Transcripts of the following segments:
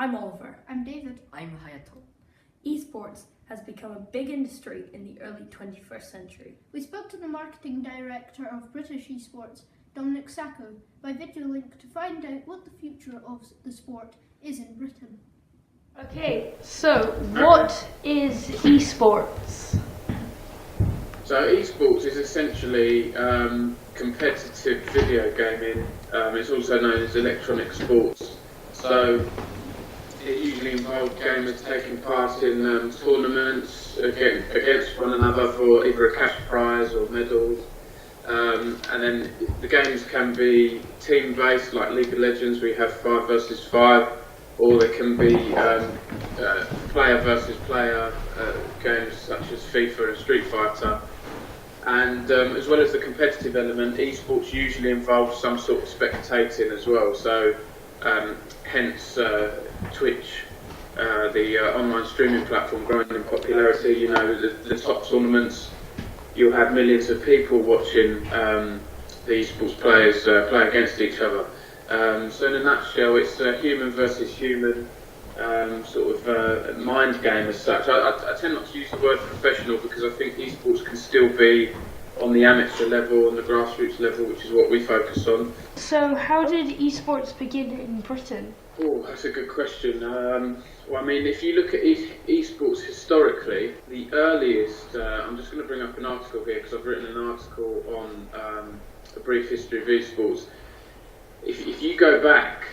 I'm Oliver. I'm David. I'm Hayato. Esports has become a big industry in the early 21st century. We spoke to the marketing director of British eSports, Dominic Sacco, by video link to find out what the future of the sport is in Britain. Okay, so what is eSports? So eSports is essentially competitive video gaming. It's also known as electronic sports. So it usually involves gamers taking part in tournaments against one another for either a cash prize or medals. And then the games can be team-based, like League of Legends, we have 5 versus 5, or they can be player versus player games such as FIFA and Street Fighter. And as well as the competitive element, esports usually involves some sort of spectating as well. So hence Twitch, the online streaming platform, growing in popularity. You know, the top tournaments, you'll have millions of people watching the esports players play against each other. So in a nutshell, it's a human versus human sort of mind game as such. I tend not to use the word professional because I think esports can still be on the amateur level, on the grassroots level, which is what we focus on. So how did eSports begin in Britain? Oh, that's a good question. Well, I mean, if you look at esports historically, the earliest, I'm just going to bring up an article here because I've written an article on a brief history of esports. If you go back,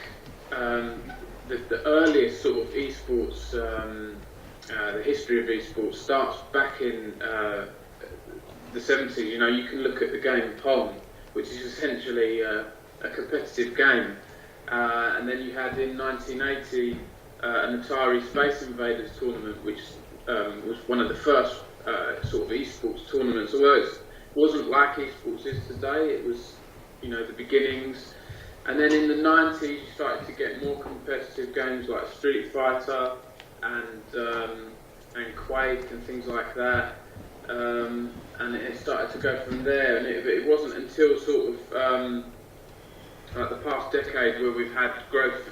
the earliest sort of esports, the history of esports starts back in the 70s. You know, you can look at the game Pong, which is essentially a competitive game. And then you had in 1980 an Atari Space Invaders tournament, which was one of the first sort of esports tournaments. Although it wasn't like esports is today, it was, you know, the beginnings. And then in the 90s, you started to get more competitive games like Street Fighter and Quake and things like that. And it started to go from there. And it wasn't until sort of like the past decade where we've had growth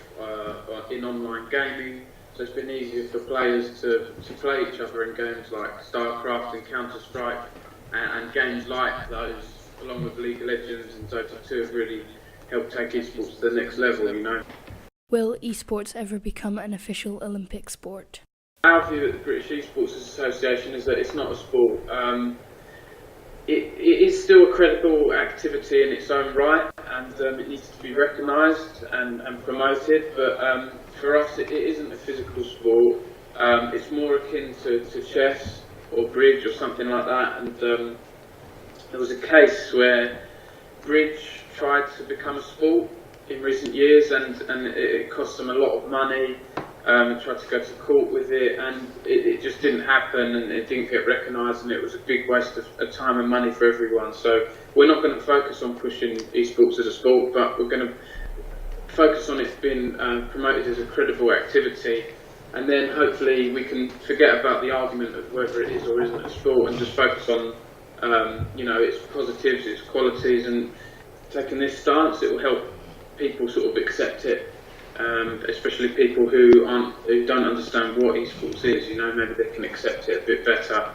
in online gaming. So it's been easier for players to play each other in games like StarCraft and Counter-Strike and games like those, along with League of Legends and Dota 2, have really help take esports to the next level, you know. Will esports ever become an official Olympic sport? Our view at the British Esports Association is that it's not a sport. It is still a credible activity in its own right, and it needs to be recognised and promoted, but for us it isn't a physical sport. It's more akin to chess or bridge or something like that, and there was a case where bridge tried to become a sport in recent years, and it cost them a lot of money. Tried to go to court with it, and it just didn't happen, and it didn't get recognised, and it was a big waste of time and money for everyone. So we're not going to focus on pushing esports as a sport, but we're going to focus on it being promoted as a credible activity, and then hopefully we can forget about the argument of whether it is or isn't a sport and just focus on you know, its positives, its qualities, and taking this stance, it will help people sort of accept it, especially people who don't understand what esports is. You know, maybe they can accept it a bit better.